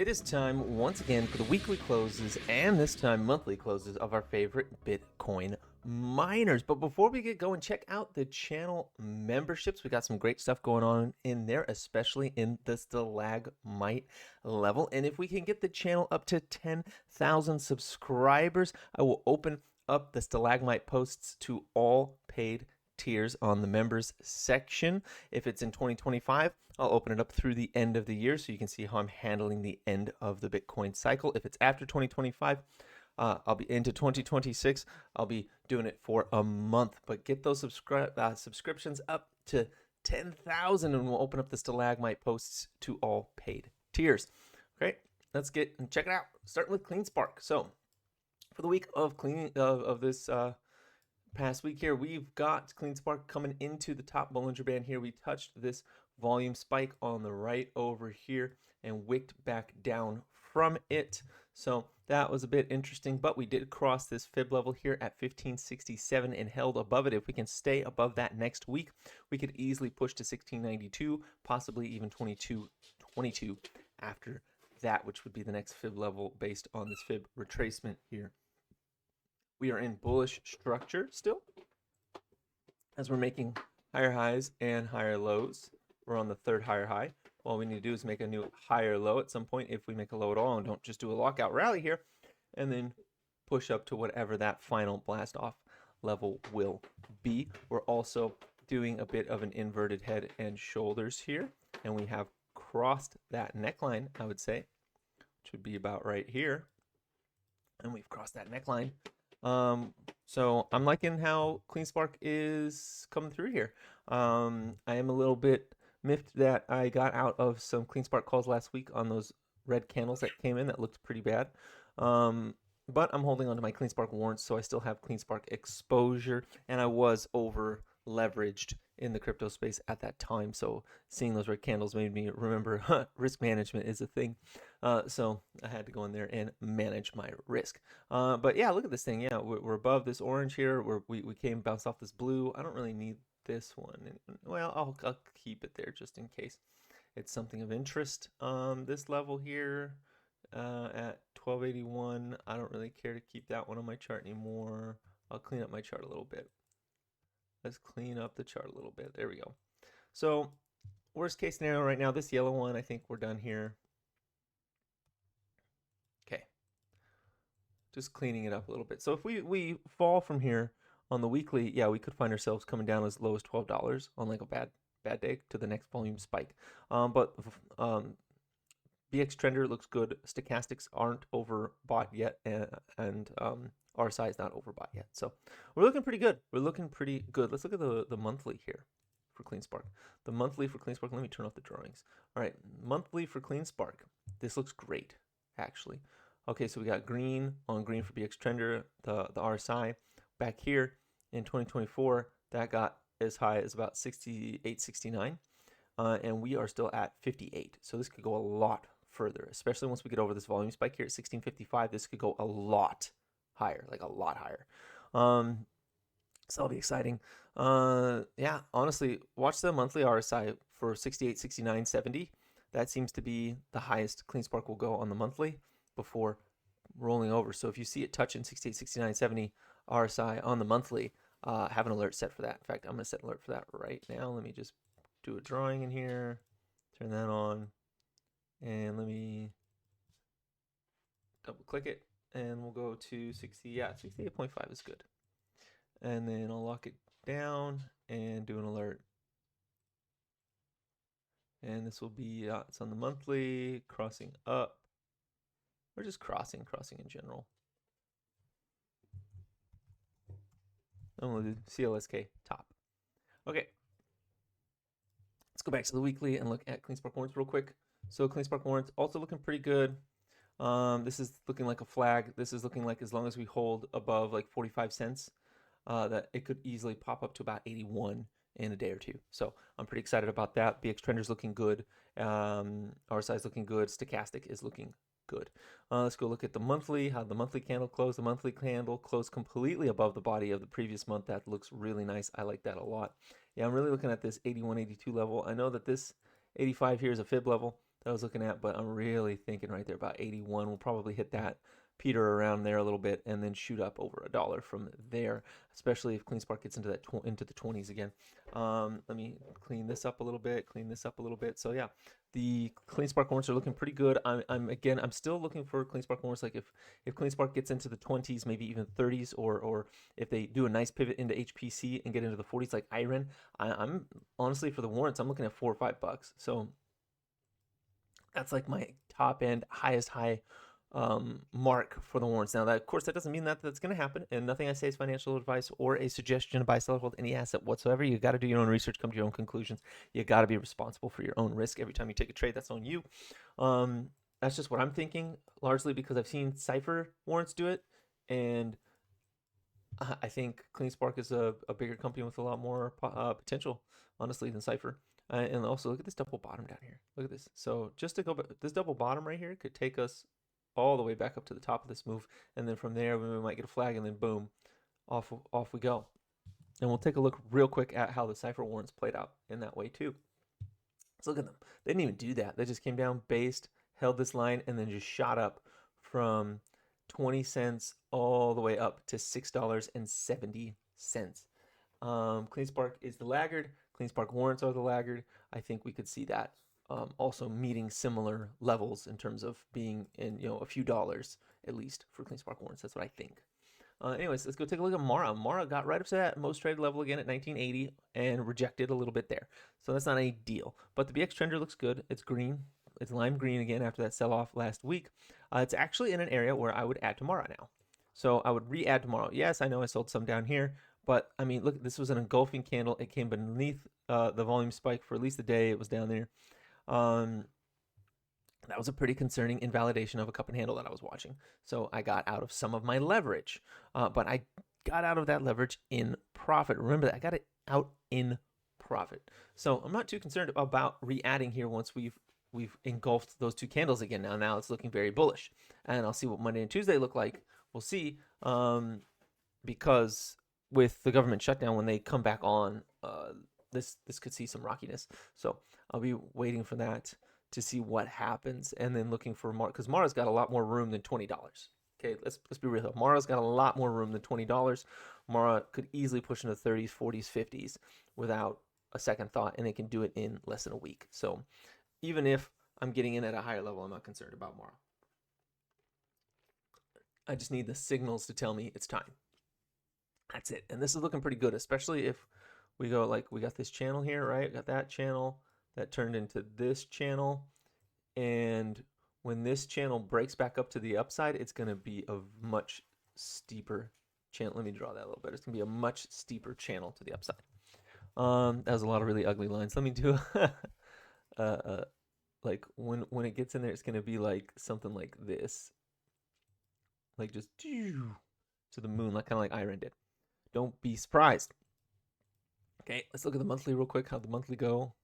It is time once again for the weekly closes and this time monthly closes of our favorite Bitcoin miners. But before we get going, check out the channel memberships. We got some great stuff going on in there, especially in the stalagmite level. And if we can get the channel up to 10,000 subscribers, I will open up the stalagmite posts to all paid tiers on the members section. If it's in 2025, I'll open it up through the end of the year so you can see how I'm handling the end of the Bitcoin cycle. If it's after 2025, I'll be into 2026. I'll be doing it for a month, but get those subscriptions up to 10,000 and we'll open up the stalagmite posts to all paid tiers. Okay, let's get and check it out. Starting with CleanSpark. So for the week of this past week here, we've got CleanSpark coming into the top Bollinger Band here. We touched this volume spike on the right over here and wicked back down from it. So that was a bit interesting, but we did cross this fib level here at 1567 and held above it. If we can stay above that next week, we could easily push to 1692, possibly even 2222 after that, which would be the next fib level based on this fib retracement here. We are in bullish structure still, as we're making higher highs and higher lows. We're on the third higher high. All we need to do is make a new higher low at some point if we make a low at all, and don't just do a lockout rally here, and then push up to whatever that final blast off level will be. We're also doing a bit of an inverted head and shoulders here, and we have crossed that neckline, I would say, which would be about right here, and we've crossed that neckline. So I'm liking how CleanSpark is coming through here. I am a little bit miffed that I got out of some CleanSpark calls last week on those red candles that came in that looked pretty bad. But I'm holding on to my CleanSpark warrants, so I still have CleanSpark exposure, and I was over leveraged in the crypto space at that time. So seeing those red candles made me remember risk management is a thing. So I had to go in there and manage my risk. But yeah, look at this thing. Yeah, we're above this orange here. We came bounced off this blue. I don't really need this one. Well, I'll keep it there just in case it's something of interest. This level here at 1281, I don't really care to keep that one on my chart anymore. I'll clean up my chart a little bit. Let's clean up the chart a little bit. There we go. So worst case scenario right now, this yellow one, I think we're done here. Okay. Just cleaning it up a little bit. So if we fall from here on the weekly, yeah, we could find ourselves coming down as low as $12 on like a bad day to the next volume spike. But BX Trender looks good. Stochastics aren't overbought yet, and RSI is not overbought yet. So we're looking pretty good. We're looking pretty good. Let's look at the monthly here for CleanSpark. The monthly for CleanSpark, let me turn off the drawings. All right, monthly for CleanSpark. This looks great, actually. Okay, so we got green on green for BX Trender, the RSI. Back here in 2024, that got as high as about 68, 69. And we are still at 58. So this could go a lot further, especially once we get over this volume spike here at 1655. This could go a lot higher, like a lot higher. So that'll be exciting. Yeah, honestly, watch the monthly RSI for 68, 69, 70. That seems to be the highest CleanSpark will go on the monthly before rolling over. So if you see it touching 68, 69, 70 RSI on the monthly, have an alert set for that. In fact, I'm going to set an alert for that right now. Let me just do a drawing in here, turn that on, and let me double click it, and we'll go to 60. Yeah, 68.5 is good. And then I'll lock it down and do an alert. And this will be, it's on the monthly, crossing up, or just crossing in general. I'm going to do CLSK top. Okay. Let's go back to the weekly and look at CleanSpark warrants real quick. So CleanSpark warrants also looking pretty good. This is looking like a flag. This is looking like as long as we hold above like 45 cents, that it could easily pop up to about 81 in a day or two. So I'm pretty excited about that. BX Trender is looking good. RSI is looking good. Stochastic is looking good. Let's go look at the monthly, how the monthly candle closed. The monthly candle closed completely above the body of the previous month. That looks really nice. I like that a lot. Yeah, I'm really looking at this 81, 82 level. I know that this 85 here is a fib level. that I was looking at, but I'm really thinking right there about 81. We'll probably hit that peter around there a little bit and then shoot up over $1 from there, especially if CleanSpark gets into that into the 20s again. Let me clean this up a little bit, So yeah, the CleanSpark warrants are looking pretty good. I'm still looking for CleanSpark warrants. Like if CleanSpark gets into the 20s, maybe even 30s, or if they do a nice pivot into HPC and get into the 40s like Iren, I'm honestly, for the warrants, I'm looking at $4 or $5. So that's like my top end, highest high mark for the warrants. Now, that, of course, that doesn't mean that that's going to happen, and nothing I say is financial advice or a suggestion to buy, sell, hold any asset whatsoever. You got to do your own research, come to your own conclusions. You got to be responsible for your own risk. Every time you take a trade, that's on you. That's just what I'm thinking, largely because I've seen Cifr warrants do it, and I think CleanSpark is a bigger company with a lot more potential, honestly, than Cifr. And also, look at this double bottom down here. Look at this. So just to go back, this double bottom right here could take us all the way back up to the top of this move, and then from there we might get a flag, and then boom, off we go. And we'll take a look real quick at how the Cifr warrants played out in that way too. So look at them. They didn't even do that. They just came down, based, held this line, and then just shot up from 20 cents all the way up to $6.70. CleanSpark is the laggard. CleanSpark warrants are the laggard. I think we could see that also meeting similar levels in terms of being in, a few dollars at least for CleanSpark warrants. That's what I think. Anyways, let's go take a look at Mara. Mara got right up to that most traded level again at 1980 and rejected a little bit there. So that's not ideal. But the BX trender looks good. It's green. It's lime green again after that sell-off last week. It's actually in an area where I would add to Mara now. So I would re-add tomorrow. Yes, I know I sold some down here, but I mean, look, this was an engulfing candle. It came beneath the volume spike for at least a day. It was down there. That was a pretty concerning invalidation of a cup and handle that I was watching. So I got out of some of my leverage, but I got out of that leverage in profit. Remember that I got it out in profit. So I'm not too concerned about re-adding here once we've engulfed those two candles again. Now it's looking very bullish, and I'll see what Monday and Tuesday look like. We'll see, because with the government shutdown, when they come back on, this could see some rockiness. So I'll be waiting for that to see what happens, and then looking for Mara, because Mara's got a lot more room than $20. Okay, let's be real. Mara's got a lot more room than $20. Mara could easily push into 30s, 40s, 50s without a second thought, and it can do it in less than a week. So even if I'm getting in at a higher level, I'm not concerned about Mara. I just need the signals to tell me it's time. That's it. And this is looking pretty good, especially if we go like, we got this channel here, right? Got that channel that turned into this channel. And when this channel breaks back up to the upside, it's going to be a much steeper channel. Let me draw that a little bit. It's going to be a much steeper channel to the upside. That was a lot of really ugly lines. Let me do like when it gets in there, it's going to be like something like this. Like just to the moon, like kind of like Iren did. Don't be surprised. Okay, let's look at the monthly real quick. How'd the monthly go?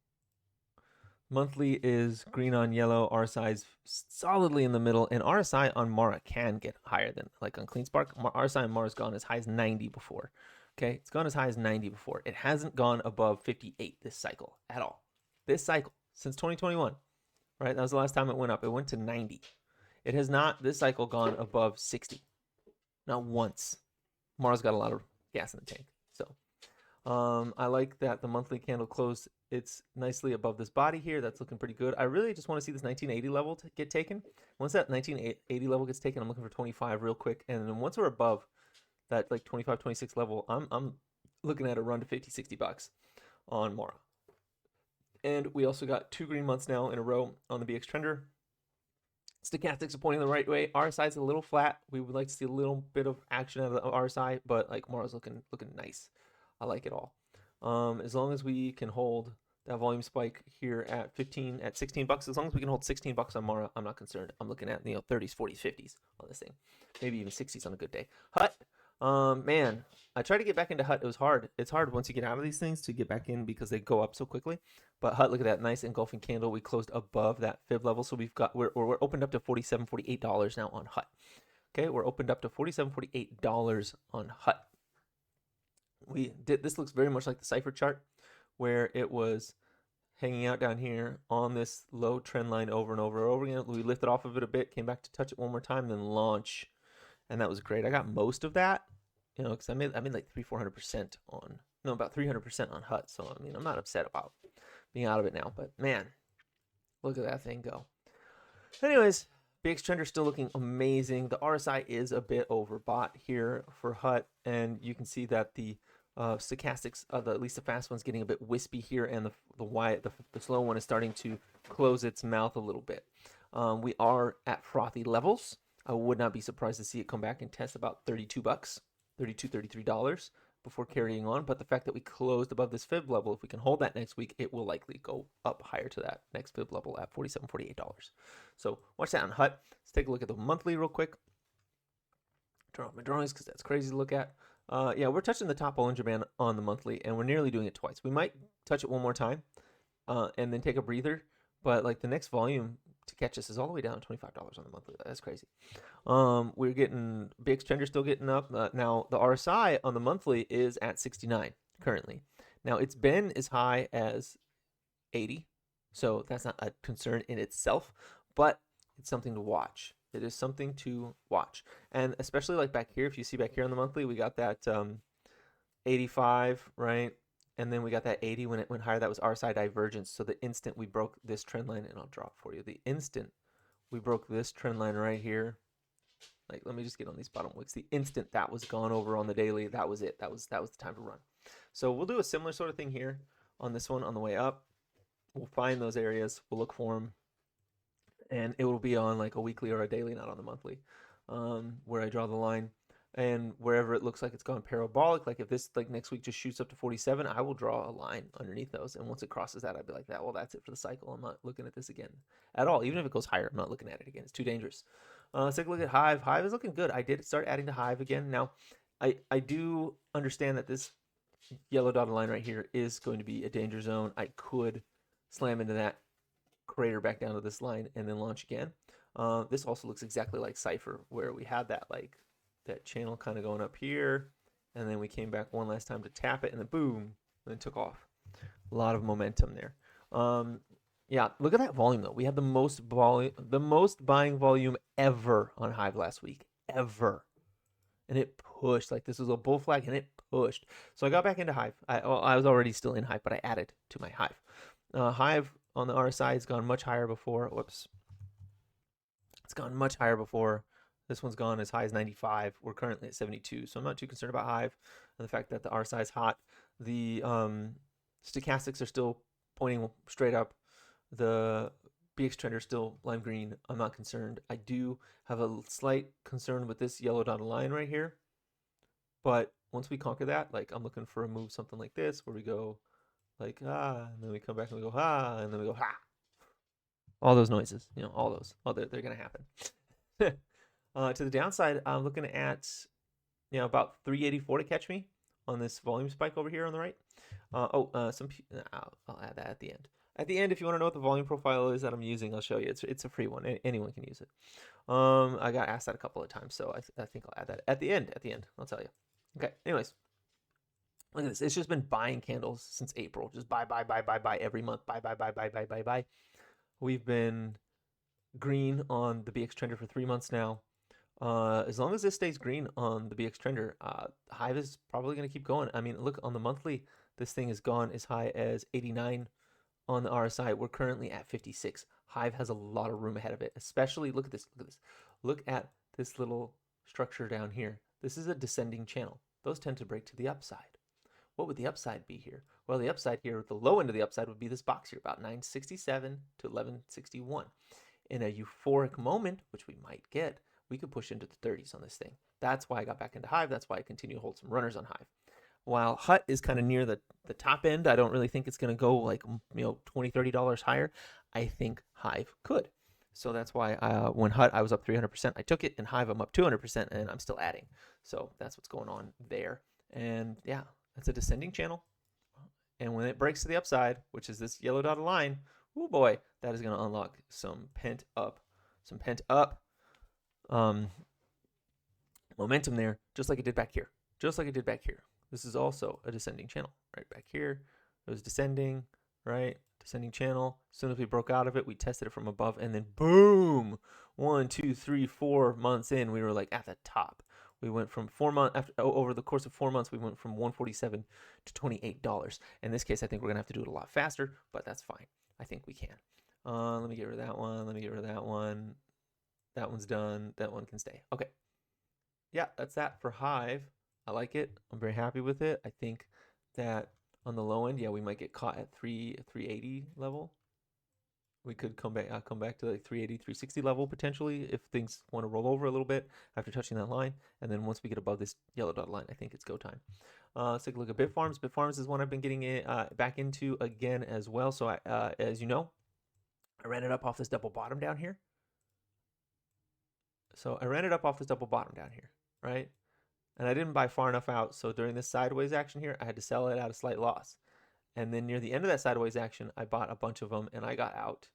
Monthly is green on yellow. RSI is solidly in the middle, and RSI on Mara can get higher than like on CleanSpark. RSI on Mara's gone as high as 90 before. Okay, it's gone as high as 90 before. It hasn't gone above 58 this cycle at all. This cycle since 2021, right? That was the last time it went up. It went to 90. It has not this cycle gone above 60. Not once. Mara's got a lot of gas in the tank. So I like that the monthly candle closed. It's nicely above this body here. That's looking pretty good. I really just want to see this 1980 level to get taken. Once that 1980 level gets taken, I'm looking for 25 real quick. And then once we're above that like 25, 26 level, I'm looking at a run to 50, 60 bucks on Mara. And we also got 2 green months now in a row on the BX trender. Stochastics are pointing the right way. RSI is a little flat. We would like to see a little bit of action out of the RSI, but like Mara's looking nice. I like it all. As long as we can hold that volume spike here at 16 bucks, as long as we can hold 16 bucks on Mara, I'm not concerned. I'm looking at 30s, 40s, 50s on this thing, maybe even 60s on a good day. HUT, man, I tried to get back into HUT. It was hard. It's hard once you get out of these things to get back in because they go up so quickly. But HUT, look at that nice engulfing candle. We closed above that fib level, so we're opened up to $47, $48 now on HUT. Okay, we're opened up to $47, $48 on HUT. This looks very much like the Cifr chart, where it was hanging out down here on this low trend line over and over and over again. We lifted off of it a bit, came back to touch it one more time, then launch, and that was great. I got most of that, you know, because I made like 400% on, no, about 300% on HUT. So I mean, I'm not upset about being out of it now, but man, look at that thing go. Anyways, BX Trender still looking amazing. The RSI is a bit overbought here for HUT, and you can see that the stochastics, at least the fast one's getting a bit wispy here, and the slow one is starting to close its mouth a little bit. We are at frothy levels. I would not be surprised to see it come back and test about $32, $33 before carrying on. But the fact that we closed above this fib level, if we can hold that next week, it will likely go up higher to that next fib level at $47, $48. So watch that on HUT. Let's take a look at the monthly real quick. Turn off my drawings because that's crazy to look at. Yeah, we're touching the top Bollinger Band on the monthly, and we're nearly doing it twice. We might touch it one more time and then take a breather, but like the next volume to catch us is all the way down to $25 on the monthly. That's crazy. We're getting BX Trender still getting up. Now the RSI on the monthly is at 69 currently. Now it's been as high as 80, so that's not a concern in itself, but it's something to watch. It is something to watch, and especially like back here, if you see back here on the monthly, we got that 85, right? And then we got that 80 when it went higher. That was RSI divergence. So the instant we broke this trend line, and I'll draw it for you. The instant we broke this trend line right here, like let me just get on these bottom wicks. The instant that was gone over on the daily, that was it. That was the time to run. So we'll do a similar sort of thing here on this one on the way up. We'll find those areas. We'll look for them. And it will be on like a weekly or a daily, not on the monthly, where I draw the line. And wherever it looks like it's gone parabolic, like if this like next week just shoots up to 47, I will draw a line underneath those. And once it crosses that, I'd be like, well, that's it for the cycle. I'm not looking at this again at all. Even if it goes higher, I'm not looking at it again. It's too dangerous. Let's take a look at HIVE. HIVE is looking good. I did start adding to HIVE again. Now, I do understand that this yellow dotted line right here is going to be a danger zone. I could slam into that, crater back down to this line, and then launch again. This also looks exactly like Cifr, where we had that like that channel kind of going up here, and then we came back one last time to tap it, and then boom, and then took off. A lot of momentum there. Yeah, look at that volume though. We had the most buying volume ever on HIVE last week, ever, and it pushed. Like this was a bull flag, and it pushed. So I got back into HIVE. I was already still in HIVE, but I added to my HIVE. HIVE on the RSI has gone much higher before. Whoops, it's gone much higher before. This one's gone as high as 95. We're currently at 72, so I'm not too concerned about HIVE and the fact that the RSI is hot. The stochastics are still pointing straight up. The BX Trender is still lime green. I'm not concerned. I do have a slight concern with this yellow dotted line right here, but once we conquer that, like I'm looking for a move something like this where we go like and then we come back and we go and then we go all those noises, you know, all those, they're gonna happen. To the downside, I'm looking at, you know, about 384 to catch me on this volume spike over here on the right. I'll add that at the end. At the end, if you want to know what the volume profile is that I'm using, I'll show you. It's a free one. Anyone can use it. I got asked that a couple of times, so I think I'll add that at the end. I'll tell you. Okay. Anyways, look at this. It's just been buying candles since April. Just buy every month. Buy. We've been green on the BX Trender for 3 months now. As long as this stays green on the BX Trender, HIVE is probably going to keep going. I mean, look, on the monthly, this thing has gone as high as 89 on the RSI. We're currently at 56. HIVE has a lot of room ahead of it, especially, look at this. Look at this little structure down here. This is a descending channel. Those tend to break to the upside. What would the upside be here? Well, the upside here, the low end of the upside would be this box here, about 967 to 1161. In a euphoric moment, which we might get, we could push into the 30s on this thing. That's why I got back into HIVE. That's why I continue to hold some runners on HIVE. While HUT is kind of near the top end, I don't really think it's going to go like, you know, $20, $30 higher. I think HIVE could. So that's why when HUT I was up 300%, I took it, and HIVE I'm up 200%, and I'm still adding. So that's what's going on there. And yeah, that's a descending channel. And when it breaks to the upside, which is this yellow dotted line, oh boy, that is going to unlock some pent up momentum there, just like it did back here. This is also a descending channel. Right back here, it was descending, right? descending channel. As soon as we broke out of it, we tested it from above, and then boom, 1, 2, 3, 4 months in, we were like at the top. We went from 4 months over the course of 4 months, we went from $147 to $28. In this case, I think we're gonna have to do it a lot faster, but that's fine. I think we can. Let me get rid of that one. Let me get rid of that one. That one's done. That one can stay. Okay. Yeah, that's that for Hive. I like it. I'm very happy with it. I think that on the low end, yeah, we might get caught at 380 level. We could come back to like 380, 360 level potentially if things want to roll over a little bit after touching that line. And then once we get above this yellow dot line, I think it's go time. Let's take a look at Bitfarms. Bitfarms is one I've been getting back into again as well. So as you know, I ran it up off this double bottom down here. So I ran it up off this double bottom down here, right? And I didn't buy far enough out. So during this sideways action here, I had to sell it at a slight loss. And then near the end of that sideways action, I bought a bunch of them and I got out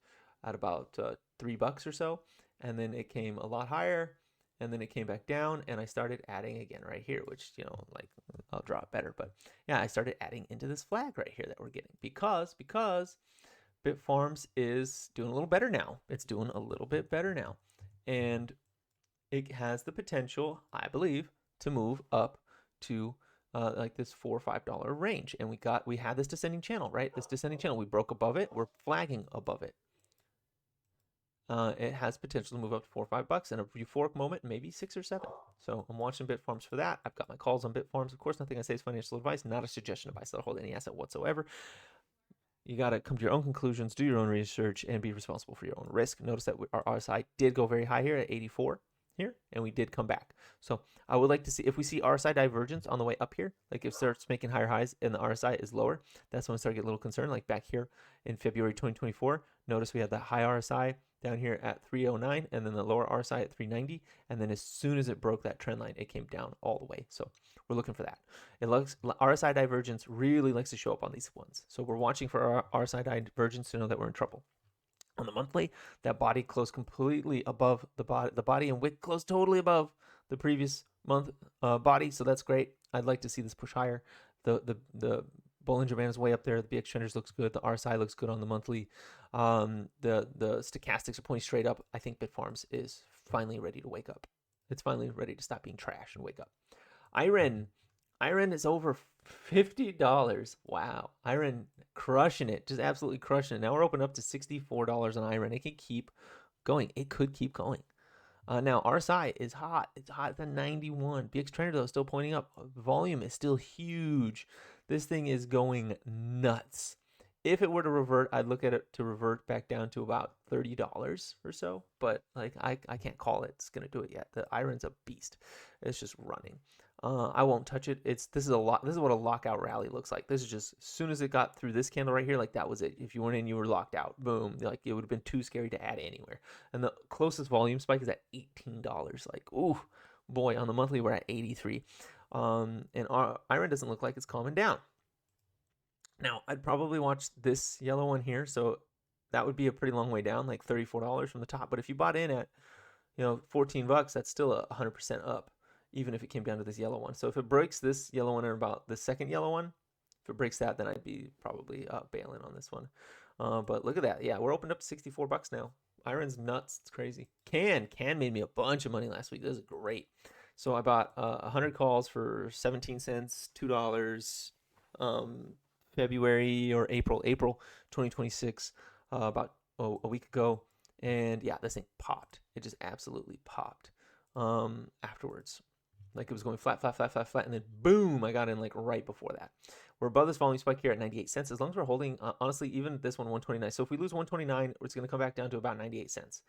at about $3 or so. And then it came a lot higher and then it came back down and I started adding again right here, which, you know, like I'll draw it better. But yeah, I started adding into this flag right here that we're getting because Bitfarms is doing a little better now. It's doing a little bit better now. And it has the potential, I believe, to move up to like this $4 or $5 range. And we had this descending channel, right? This descending channel, we broke above it. We're flagging above it. It has potential to move up to $4 or $5 in a euphoric moment, maybe 6 or 7. So I'm watching Bitfarms for that. I've got my calls on Bitfarms. Of course, nothing I say is financial advice, not a suggestion to buy, sell, hold any asset whatsoever. You got to come to your own conclusions, do your own research, and be responsible for your own risk. Notice that our RSI did go very high here at 84 here, and we did come back. So I would like to see, if we see RSI divergence on the way up here, like if it starts making higher highs and the RSI is lower, that's when I start to get a little concerned, like back here in February 2024. Notice we had that high RSI down here at 309 and then the lower RSI at 390. And then as soon as it broke that trend line, it came down all the way. So we're looking for that. It looks, RSI divergence really likes to show up on these ones. So we're watching for our RSI divergence to know that we're in trouble. On the monthly, that body closed completely above the body and wick closed totally above the previous month body. So that's great. I'd like to see this push higher. The Bollinger Band is way up there. The BX Trenders looks good. The RSI looks good on the monthly. The stochastics are pointing straight up. I think Bitfarms is finally ready to wake up. It's finally ready to stop being trash and wake up. Iren is over $50. Wow. Iren crushing it. Just absolutely crushing it. Now we're open up to $64 on Iren. It can keep going. It could keep going. Now RSI is hot. It's hot at 91. BX Trender though is still pointing up. Volume is still huge. This thing is going nuts. If it were to revert, I'd look at it to revert back down to about $30 or so. But like I can't call it's gonna do it yet. The Iren's a beast. It's just running. I won't touch it. This is what a lockout rally looks like. This is just as soon as it got through this candle right here, like that was it. If you went in, you were locked out. Boom. Like it would have been too scary to add anywhere. And the closest volume spike is at $18. Like, ooh, boy, on the monthly we're at 83. And Iren doesn't look like it's calming down. Now, I'd probably watch this yellow one here. So that would be a pretty long way down, like $34 from the top. But if you bought in at, $14, that's still 100% up, even if it came down to this yellow one. So if it breaks this yellow one or about the second yellow one, if it breaks that, then I'd be probably bailing on this one. But look at that. Yeah, we're opened up to $64 now. Iren's nuts. It's crazy. CAN made me a bunch of money last week. This is great. So I bought 100 calls for 17 cents, $2, February or April 2026, about a week ago. And yeah, this thing popped. It just absolutely popped afterwards. Like it was going flat, and then boom, I got in like right before that. We're above this volume spike here at 98 cents. As long as we're holding, honestly, even this one, 129. So if we lose 129, it's going to come back down to about 98 cents.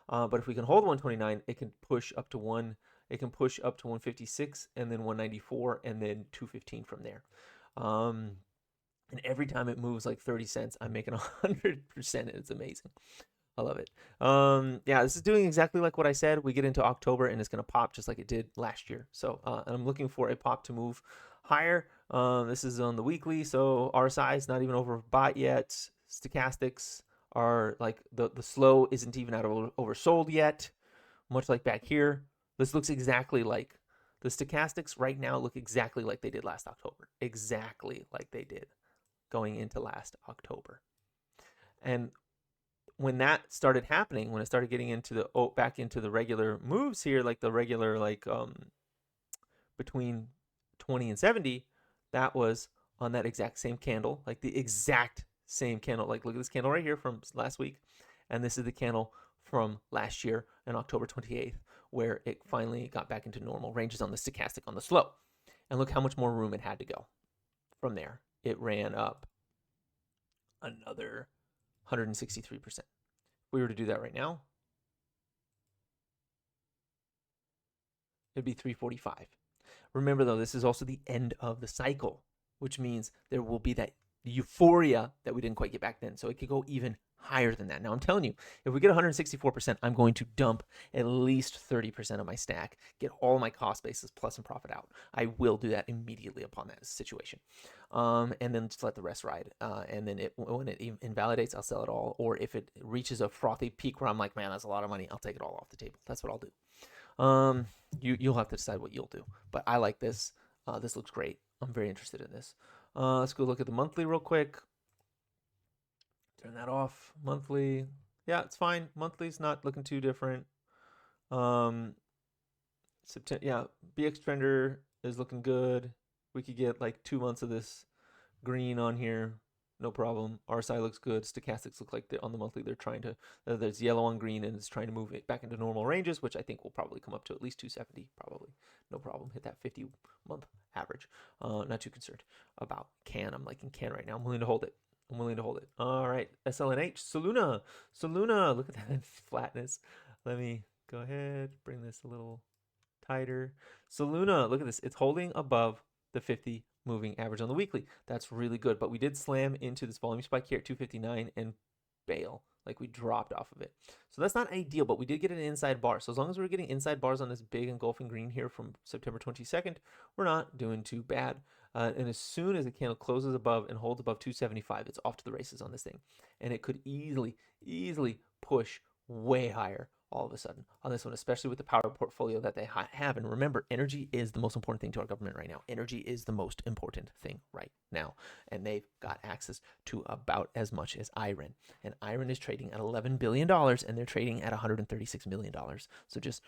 But if we can hold 129, it can push up to 156 and then 194 and then 215 from there. And every time it moves like 30 cents, I'm making 100%. It's amazing. I love it. Yeah, this is doing exactly like what I said. We get into October and it's going to pop just like it did last year. So and I'm looking for a pop to move higher. This is on the weekly. So RSI is not even overbought yet. Stochastics are like the slow isn't even out of oversold yet. Much like back here. This looks exactly like the stochastics right now look exactly like they did last October. Exactly like they did going into last October. And when that started happening, when it started getting into the back into the regular moves here, like the regular like between 20 and 70, that was on that exact same candle, like the exact same candle. Like look at this candle right here from last week, and this is the candle from last year on October 28th, where it finally got back into normal ranges on the stochastic on the slow. And look how much more room it had to go from there. It ran up another 163%. If we were to do that right now, it'd be 345. Remember though, this is also the end of the cycle, which means there will be that euphoria that we didn't quite get back then. So it could go even higher than that. Now I'm telling you, if we get 164%, I'm going to dump at least 30% of my stack, get all my cost bases plus and profit out. I will do that immediately upon that situation. And then just let the rest ride. And then when it invalidates, I'll sell it all. Or if it reaches a frothy peak where I'm like, man, that's a lot of money, I'll take it all off the table. That's what I'll do. You'll have to decide what you'll do. But I like this. This looks great. I'm very interested in this. Let's go look at the monthly real quick. Turn that off. Monthly. Yeah, it's fine. Monthly's not looking too different. September. Yeah, BX Trender is looking good. We could get like 2 months of this green on here. No problem. RSI looks good. Stochastics look like on the monthly they're trying to, there's yellow on green and it's trying to move it back into normal ranges, which I think will probably come up to at least 270, probably. No problem. Hit that 50-month average. Not too concerned about CAN. I'm liking CAN right now. I'm willing to hold it. I'm willing to hold it. All right. SLNH. Soluna. Soluna. Look at that flatness. Let me go ahead. Bring this a little tighter. Soluna. Look at this. It's holding above the 50 moving average on the weekly. That's really good. But we did slam into this volume spike here at 259 and bail. Like we dropped off of it. So that's not ideal, but we did get an inside bar. So as long as we're getting inside bars on this big engulfing green here from September 22nd, we're not doing too bad. And as soon as the candle closes above and holds above 275, it's off to the races on this thing. And it could easily push way higher all of a sudden on this one, especially with the power portfolio that they have. And remember, energy is the most important thing to our government right now. Energy is the most important thing right now. And they've got access to about as much as Iren. And Iren is trading at $11 billion and they're trading at $136 million. So just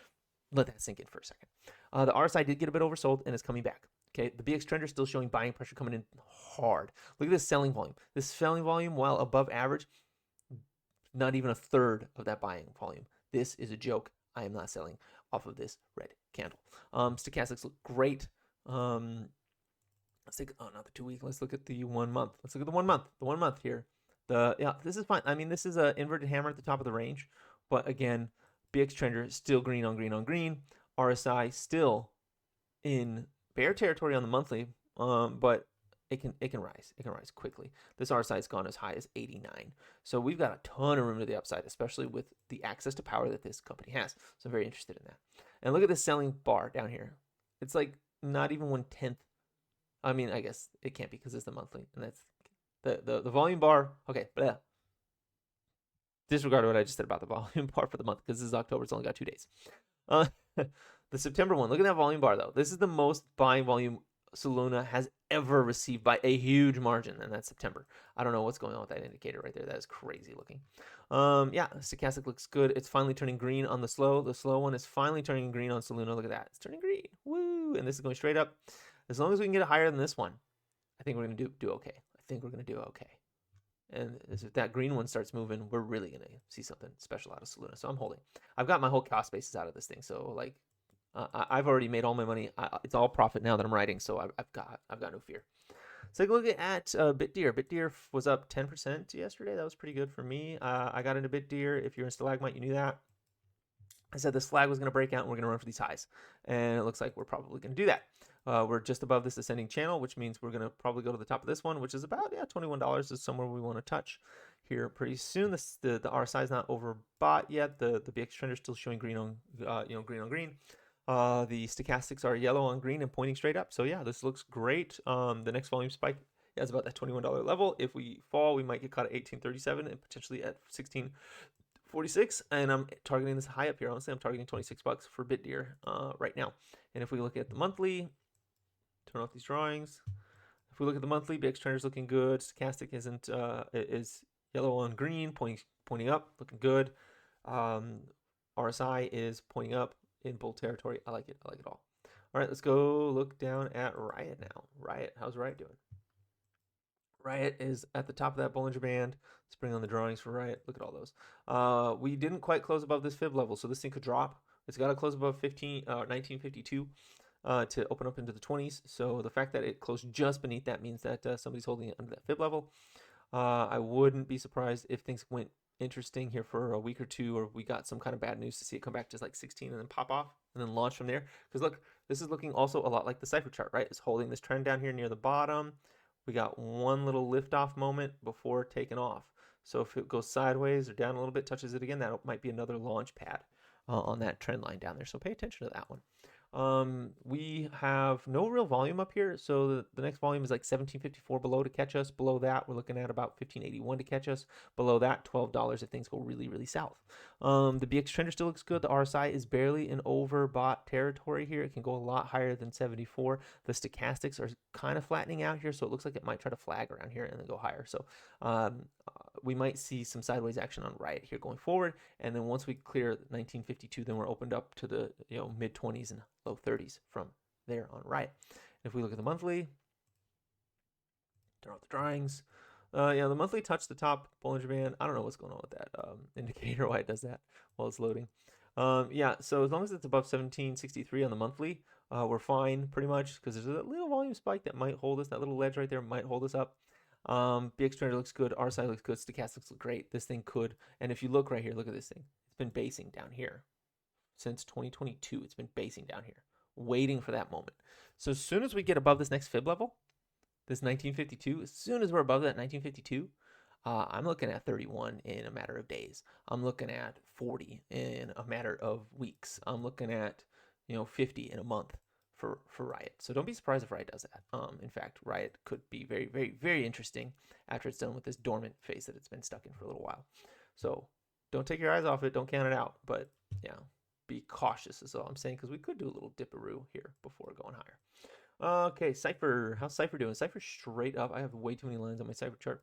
let that sink in for a second. The RSI did get a bit oversold and it's coming back. Okay, the BX trend is still showing buying pressure coming in hard. Look at this selling volume. This selling volume, while above average, not even a third of that buying volume. This is a joke. I am not selling off of this red candle. Stochastics look great. Let's take not the 2 week. Let's look at the 1 month. Let's look at the 1 month. The 1 month here. This is fine. I mean, this is an inverted hammer at the top of the range, but again, BX trender still green on green on green. RSI still in bear territory on the monthly, but it can rise. It can rise quickly. This RSI has gone as high as 89. So we've got a ton of room to the upside, especially with the access to power that this company has. So I'm very interested in that. And look at this selling bar down here. It's like not even 1/10. I mean, I guess it can't be because it's the monthly, and that's the volume bar. Okay, blah. Disregard what I just said about the volume bar for the month because this is October. It's only got 2 days. The September one. Look at that volume bar though. This is the most buying volume Soluna has ever received by a huge margin, and that's September. I don't know what's going on with that indicator right there. That is crazy looking. Yeah, stochastic looks good. It's finally turning green on the slow. The slow one is finally turning green on Soluna. Look at that. It's turning green. Woo! And this is going straight up. As long as we can get it higher than this one, I think we're going to do okay. I think we're going to do okay. And if that green one starts moving, we're really going to see something special out of Soluna. So I'm holding. I've got my whole cost basis out of this thing. So like, I've already made all my money. It's all profit now that I'm writing, so I've got no fear. So take a look at Btdr. Btdr was up 10% yesterday. That was pretty good for me. I got into Btdr. If you're in Stalagmite, you knew that. I said this flag was going to break out and we're going to run for these highs. And it looks like we're probably going to do that. We're just above this ascending channel, which means we're going to probably go to the top of this one, which is about, $21 is somewhere we want to touch here pretty soon. The RSI is not overbought yet. The BX trend is still showing green on, green on green. The stochastics are yellow on green and pointing straight up. So yeah, this looks great. The next volume spike is about that $21 level. If we fall, we might get caught at 1837 and potentially at 1646. And I'm targeting this high up here. Honestly, I'm targeting $26 for Btdr right now. And if we look at the monthly, turn off these drawings. If we look at the monthly, BX trend is looking good. Stochastic is yellow on green, pointing up, looking good. RSI is pointing up in bull territory. I like it. I like it all. All right, let's go look down at Riot now. Riot, how's Riot doing? Riot is at the top of that Bollinger Band. Let's bring on the drawings for Riot. Look at all those. We didn't quite close above this fib level, so this thing could drop. It's got to close above 1952 to open up into the 20s. So the fact that it closed just beneath that means that somebody's holding it under that fib level. I wouldn't be surprised if things went interesting here for a week or two, or we got some kind of bad news to see it come back to like 16 and then pop off and then launch from there. Because look, this is looking also a lot like the Cifr chart, right? It's holding this trend down here near the bottom. We got one little liftoff moment before taking off. So if it goes sideways or down a little bit, touches it again, that might be another launch pad on that trend line down there. So pay attention to that one. We have no real volume up here, so the next volume is like 1754 below to catch us. Below that, we're looking at about 1581 to catch us. Below that, $12 if things go really, really south. The BX trender still looks good. The RSI is barely in overbought territory here. It can go a lot higher than 74. The stochastics are kind of flattening out here, so it looks like it might try to flag around here and then go higher. So we might see some sideways action on Riot here going forward, and then once we clear 1952, then we're opened up to the mid 20s and low 30s from there on Riot. If we look at the monthly, turn off the drawings. Yeah, the monthly touched the top Bollinger Band. I don't know what's going on with that indicator, why it does that while it's loading. Yeah, so as long as it's above 1763 on the monthly, we're fine pretty much, because there's a little volume spike that might hold us. That little ledge right there might hold us up. BX trender looks good. RSI looks good. Stochastics look great. This thing could, and if you look right here, look at this thing. It's been basing down here since 2022. It's been basing down here, waiting for that moment. So as soon as we get above this next fib level, this 1952, as soon as we're above that 1952, I'm looking at 31 in a matter of days. I'm looking at 40 in a matter of weeks. I'm looking at 50 in a month for Riot. So don't be surprised if Riot does that. In fact, Riot could be very, very, very interesting after it's done with this dormant phase that it's been stuck in for a little while. So don't take your eyes off it. Don't count it out. But yeah, be cautious is all I'm saying, because we could do a little dipperoo here before going higher. Okay, Cifr. How's Cifr doing? Cifr straight up. I have way too many lines on my Cifr chart.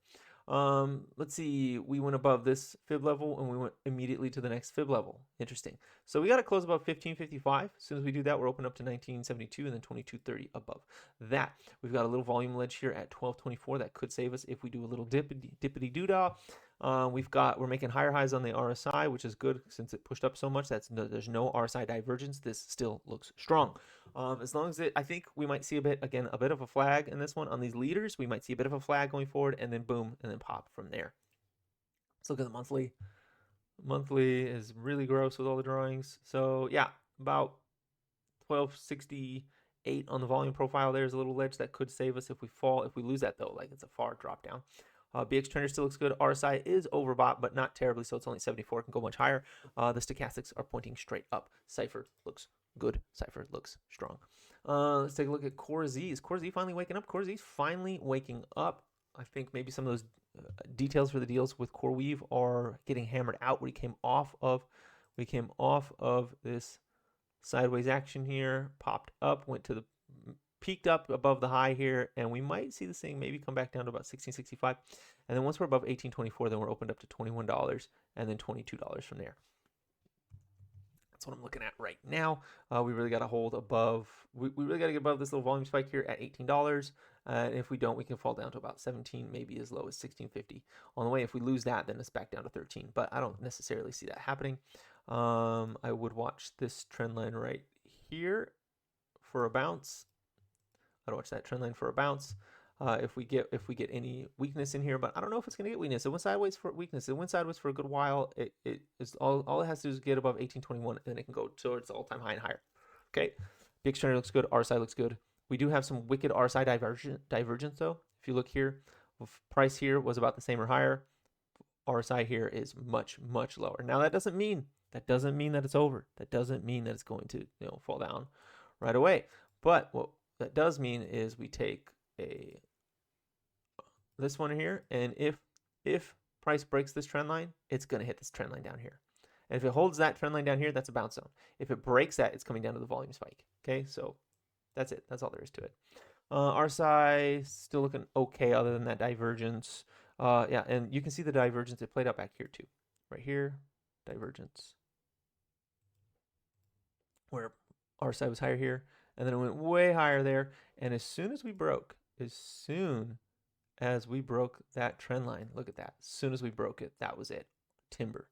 Let's see, we went above this fib level and we went immediately to the next fib level. Interesting. So we got to close above 1555. As soon as we do that, we're open up to 1972 and then 2230 above that. We've got a little volume ledge here at 1224 that could save us if we do a little dippity doo-dah. We're making higher highs on the RSI, which is good since it pushed up so much. There's no RSI divergence. This still looks strong. As long as I think we might see a bit of a flag in this one on these leaders. We might see a bit of a flag going forward, and then boom, and then pop from there. Let's look at the monthly. Monthly is really gross with all the drawings. So yeah, about 1268 on the volume profile. There's a little ledge that could save us if we fall. If we lose that though, like it's a far drop down. BX trender still looks good. RSI is overbought, but not terribly, so it's only 74. It can go much higher. The stochastics are pointing straight up. Cifr looks good. Cifr looks strong. Let's take a look at CORZ. Is CORZ finally waking up? CORZ finally waking up. I think maybe some of those details for the deals with CoreWeave are getting hammered out. We came off of this sideways action here, popped up, went to the peaked up above the high here, and we might see this thing maybe come back down to about 1665. And then once we're above 1824, then we're opened up to $21 and then $22 from there. That's what I'm looking at right now. We really got to hold above, we really got to get above this little volume spike here at $18. And if we don't, we can fall down to about 17, maybe as low as 1650. On the way, if we lose that, then it's back down to 13. But I don't necessarily see that happening. I would watch this trend line right here for a bounce. I'd watch that trend line for a bounce. If we get any weakness in here, but I don't know if it's going to get weakness. It went sideways for weakness. It went sideways for a good while. It is all it has to do is get above 1821, and then it can go towards the all-time high and higher. Okay, BX trender looks good. RSI looks good. We do have some wicked RSI divergence though. If you look here, price here was about the same or higher. RSI here is much lower. Now that doesn't mean that it's over. That doesn't mean that it's going to fall down right away. But what that does mean is we take this one here, and if price breaks this trend line, it's going to hit this trend line down here. And if it holds that trend line down here, that's a bounce zone. If it breaks that, it's coming down to the volume spike. Okay, so that's it. That's all there is to it. RSI still looking okay other than that divergence. Yeah, and you can see the divergence. It played out back here too. Right here, divergence. Where our side was higher here, and then it went way higher there. And as soon as we broke that trend line, look at that. As soon as we broke it, that was it. Timber.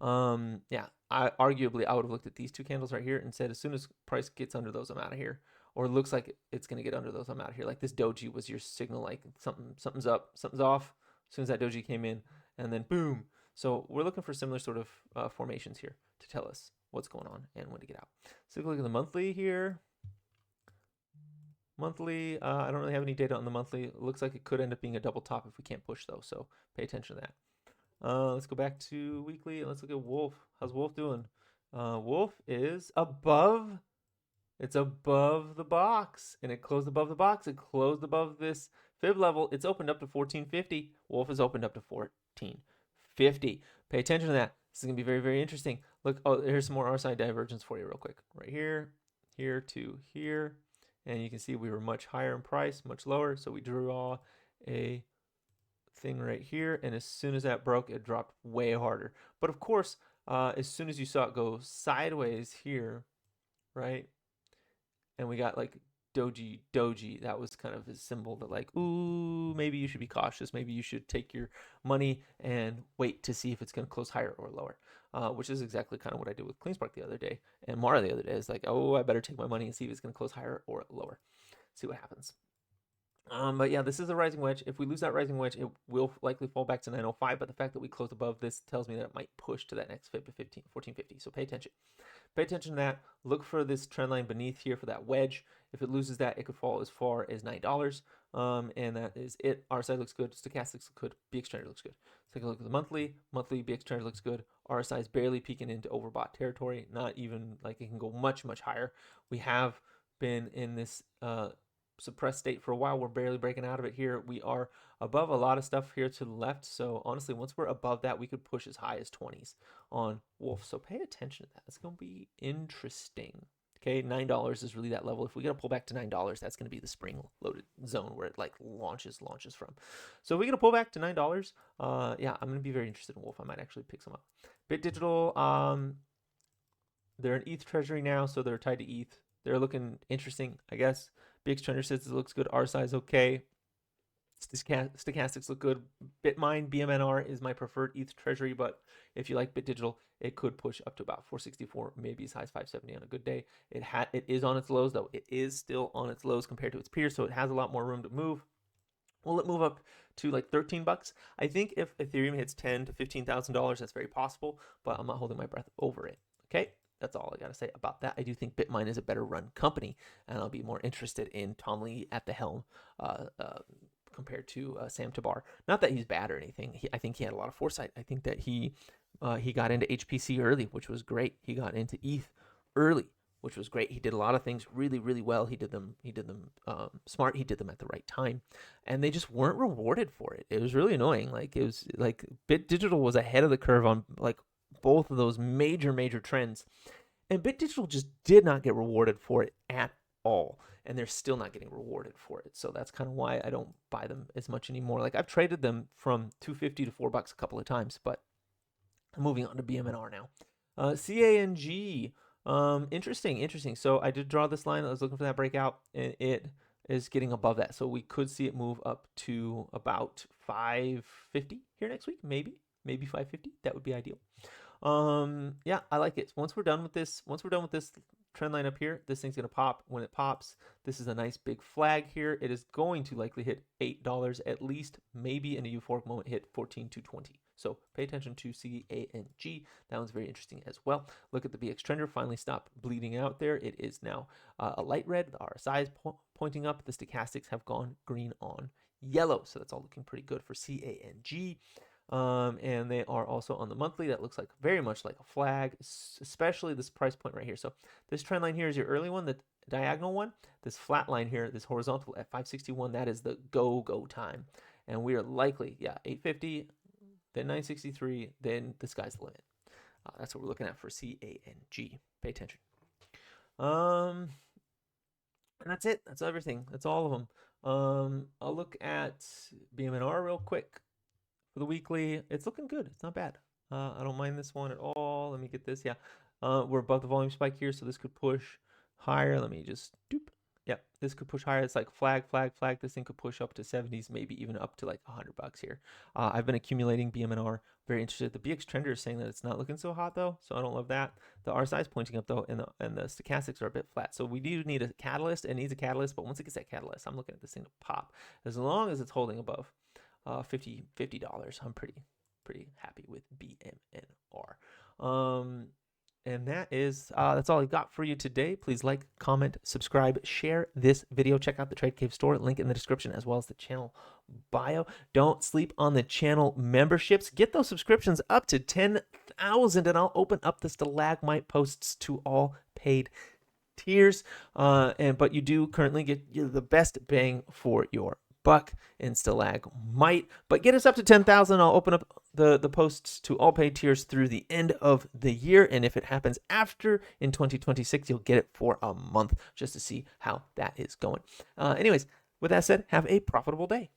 Yeah, I would have looked at these two candles right here and said, as soon as price gets under those, I'm out of here. Or it looks like it's going to get under those, I'm out of here. Like this doji was your signal, like something's up, something's off. As soon as that doji came in, and then boom. So we're looking for similar sort of formations here to tell us what's going on and when to get out. So take a look at the monthly here. Monthly, I don't really have any data on the monthly. It looks like it could end up being a double top if we can't push though, so pay attention to that. Let's go back to weekly. Let's look at Wulf. How's Wulf doing? Wulf is above. It's above the box, and it closed above the box. It closed above this fib level. It's opened up to 1450. Wulf has opened up to 1450. Pay attention to that. This is gonna be very, very interesting. Look, oh, here's some more RSI divergence for you real quick. Right here, here to here. And you can see we were much higher in price, much lower. So we draw a thing right here, and as soon as that broke, it dropped way harder. But of course, as soon as you saw it go sideways here, right, and we got like doji, that was kind of a symbol that like, ooh, maybe you should be cautious, maybe you should take your money and wait to see if it's going to close higher or lower, which is exactly kind of what I did with CleanSpark the other day, and Mara the other day. Is like, oh, I better take my money and see if it's going to close higher or lower, see what happens. But yeah, this is a rising wedge. If we lose that rising wedge, it will likely fall back to 905. But the fact that we closed above this tells me that it might push to that next fib to 1450. So pay attention. Pay attention to that. Look for this trend line beneath here for that wedge. If it loses that, it could fall as far as $9. And that is it. RSI looks good. Stochastics look good. BX trend looks good. Let's take a look at the monthly. Monthly BX trend looks good. RSI is barely peeking into overbought territory. Not even like it can go much, much higher. We have been in this suppressed state for a while. We're barely breaking out of it here. We are above a lot of stuff here to the left. So honestly, once we're above that, we could push as high as 20s on Wulf. So pay attention to that. It's going to be interesting. Okay, $9 is really that level. If we get to pull back to $9, that's going to be the spring loaded zone where it like launches from. So if we get to pull back to $9, yeah, I'm going to be very interested in Wulf. I might actually pick some up. Bitdigital, they're an ETH treasury now, so they're tied to ETH. They're looking interesting, I guess. BX Trender says it looks good. RSI is okay. Stochastics look good. Bitmine, BMNR is my preferred ETH treasury, but if you like Bitdigital, it could push up to about 464, maybe as high as 570 on a good day. It is on its lows, though. It is still on its lows compared to its peers, so it has a lot more room to move. Will it move up to like 13 bucks? I think if Ethereum hits $10,000 to $15,000, that's very possible, but I'm not holding my breath over it. Okay? That's all I got to say about that. I do think Bitmine is a better run company, and I'll be more interested in Tom Lee at the helm compared to Sam Tabar. Not that he's bad or anything. I think he had a lot of foresight. I think that he got into HPC early, which was great. He got into ETH early, which was great. He did a lot of things really, really well. He did them smart. He did them at the right time, and they just weren't rewarded for it. It was really annoying. Like it was like Bitdigital was ahead of the curve on like both of those major trends, and Bitdigital just did not get rewarded for it at all, and they're still not getting rewarded for it. So that's kind of why I don't buy them as much anymore. Like I've traded them from $2.50 to $4 a couple of times, but I'm moving on to BMNR now. CANG, interesting. So I did draw this line. I was looking for that breakout, and it is getting above that. So we could see it move up to about 550 here next week, maybe 550. That would be ideal. Yeah, I like it. Once we're done with this trend line up here, this thing's gonna pop. When it pops, this is a nice big flag here. It is going to likely hit $8 at least, maybe in a euphoric moment hit 14,220. So pay attention to CANG. That one's very interesting as well. Look at the BX trender, finally stopped bleeding out there. It is now a light red. The RSI is pointing up. The stochastics have gone green on yellow. So that's all looking pretty good for CANG. And they are also on the monthly. That looks like very much like a flag, especially this price point right here. So this trend line here is your early one, the diagonal one. This flat line here, this horizontal at 561, that is the go time. And we are likely, yeah, 850, then 963, then the sky's the limit. That's what we're looking at for CANG. Pay attention. And that's it. That's everything. That's all of them. I'll look at BMNR real quick. For the weekly, it's looking good. It's not bad. I don't mind this one at all. Let me get this. Yeah, we're above the volume spike here, so this could push higher. Let me just doop. Yep, this could push higher. It's like flag, flag, flag. This thing could push up to 70s, maybe even up to like $100 here. I've been accumulating BMNR. Very interested. The BX trender is saying that it's not looking so hot though, so I don't love that. The RSI is pointing up though, and the stochastics are a bit flat. So we do need a catalyst. It needs a catalyst, but once it gets that catalyst, I'm looking at this thing to pop. As long as it's holding above $50, I'm pretty happy with BMNR. And that's all I got for you today. Please like, comment, subscribe, share this video. Check out the Trade Cave store, link in the description, as well as the channel bio. Don't sleep on the channel memberships. Get those subscriptions up to 10,000, and I'll open up the stalagmite posts to all paid tiers. But you do currently get the best bang for your buck in stalagmite. But get us up to 10,000. I'll open up the posts to all paid tiers through the end of the year. And if it happens after in 2026, you'll get it for a month just to see how that is going. Anyways, with that said, have a profitable day.